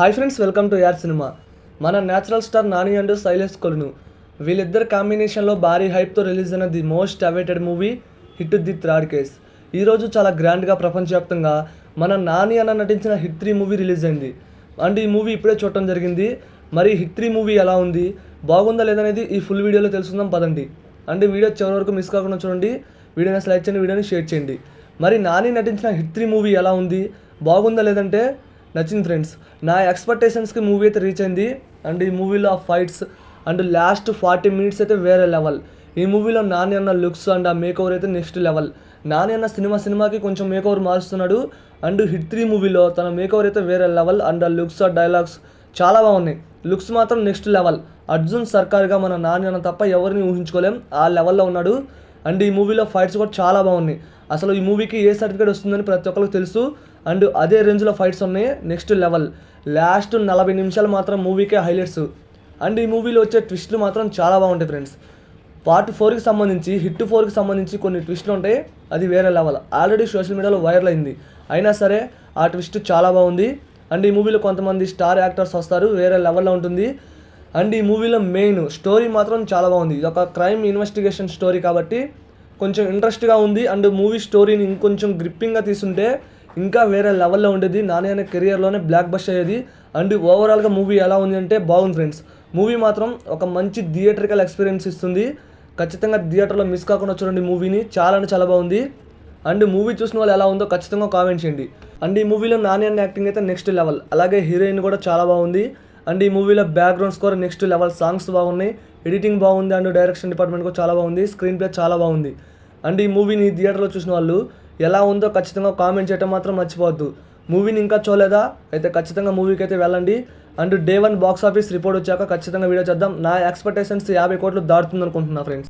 Hi friends, welcome to యార్ cinema. మన natural star Nani and Shailesh కొలను వీళ్ళిద్దరు కాంబినేషన్లో భారీ హైప్తో రిలీజ్ అయిన the most awaited movie hit the third case. ఈరోజు చాలా గ్రాండ్గా ప్రపంచవ్యాప్తంగా మన నాని అన్న నటించిన హిట్ 3 మూవీ రిలీజ్ అయింది. అండ్ ఈ మూవీ ఇప్పుడే చూడటం జరిగింది. మరి హిట్ 3 మూవీ ఎలా ఉంది, బాగుందా లేదనేది ఈ ఫుల్ వీడియోలో తెలుసుకుందాం పదండి. అండ్ వీడియో చివరి వరకు మిస్ కాకుండా చూడండి. వీడియోని లైక్ చేయండి, వీడియోని షేర్ చేయండి. మరి నాని నటించిన హిట్ 3 మూవీ ఎలా ఉంది, బాగుందా లేదంటే నచ్చింది ఫ్రెండ్స్. నా ఎక్స్పెక్టేషన్స్కి మూవీ అయితే రీచ్ అయింది. అండ్ ఈ మూవీలో ఫైట్స్ అండ్ లాస్ట్ 40 మినిట్స్ అయితే వేరే లెవెల్. ఈ మూవీలో నాని అన్న లుక్స్ అండ్ ఆ మేక్ ఓవర్ అయితే నెక్స్ట్ లెవెల్. నాని అన్న సినిమాకి కొంచెం మేక్ ఓవర్ మారుస్తున్నాడు. అండ్ హిట్ 3 మూవీలో తన మేక్ ఓవర్ అయితే వేరే లెవెల్. అండ్ ఆ లుక్స్ ఆ డైలాగ్స్ చాలా బాగున్నాయి. లుక్స్ మాత్రం నెక్స్ట్ లెవెల్. అర్జున్ సర్కార్గా మన నాని అన్న తప్ప ఎవరిని ఊహించుకోలేం, ఆ లెవెల్లో ఉన్నాడు. అండ్ ఈ మూవీలో ఫైట్స్ కూడా చాలా బాగున్నాయి. అసలు ఈ మూవీకి ఏ సర్టిఫికేట్ వస్తుందని ప్రతి ఒక్కరికి తెలుసు. అండ్ అదే రేంజ్లో ఫైట్స్ ఉన్నాయి, నెక్స్ట్ లెవెల్. లాస్ట్ 40 నిమిషాలు మాత్రం మూవీకే హైలైట్స్. అండ్ ఈ మూవీలో వచ్చే ట్విస్టులు మాత్రం చాలా బాగుంటాయి ఫ్రెండ్స్. పార్ట్ 4కి సంబంధించి హిట్ 4కి సంబంధించి కొన్ని ట్విస్టులు ఉంటాయి, అది వేరే లెవెల్. ఆల్రెడీ సోషల్ మీడియాలో వైరల్ అయింది, అయినా సరే ఆ ట్విస్ట్ చాలా బాగుంది. అండ్ ఈ మూవీలో కొంతమంది స్టార్ యాక్టర్స్ వస్తారు, వేరే లెవెల్లో ఉంటుంది. అండ్ ఈ మూవీలో మెయిన్ స్టోరీ మాత్రం చాలా బాగుంది. ఇది ఒక క్రైమ్ ఇన్వెస్టిగేషన్ స్టోరీ కాబట్టి కొంచెం ఇంట్రెస్ట్గా ఉంది. అండ్ మూవీ స్టోరీని ఇంకొంచెం గ్రిప్పింగ్గా తీసుంటే ఇంకా వేరే లెవెల్లో ఉండేది. నాని అనే కెరియర్లోనే బ్లాక్ బస్టర్ అయ్యేది. అండ్ ఓవరాల్గా మూవీ ఎలా ఉంది అంటే బాగుంది ఫ్రెండ్స్. మూవీ మాత్రం ఒక మంచి థియేట్రికల్ ఎక్స్పీరియన్స్ ఇస్తుంది. ఖచ్చితంగా థియేటర్లో మిస్ కాకుండా చూడండి మూవీని, చాలా అంటే చాలా బాగుంది. అండ్ మూవీ చూసిన వాళ్ళు ఎలా ఉందో ఖచ్చితంగా కామెంట్ చేయండి. అండ్ ఈ మూవీలో నాని అనే యాక్టింగ్ అయితే నెక్స్ట్ లెవెల్. అలాగే హీరోయిన్ కూడా చాలా బాగుంది. అండ్ ఈ మూవీలో background score next level. Songs బాగున్నాయి, ఎడిటింగ్ బాగుంది. అండ్ డైరెక్షన్ డిపార్ట్మెంట్ కూడా చాలా బాగుంది, స్క్రీన్ ప్లే చాలా బాగుంది. అండ్ ఈ మూవీని థియేటర్లో చూసిన వాళ్ళు ఎలా ఉందో ఖచ్చితంగా కామెంట్ చేయడం మాత్రం మర్చిపోవద్దు. మూవీని ఇంకా చూడలేదా అయితే ఖచ్చితంగా మూవీకి అయితే వెళ్ళండి. And day 1 box office report వచ్చాక ఖచ్చితంగా వీడియో చేద్దాం. నా ఎక్స్పెక్టేషన్స్ 50 కోట్లు దాటుతుంది అనుకుంటున్నా ఫ్రెండ్స్.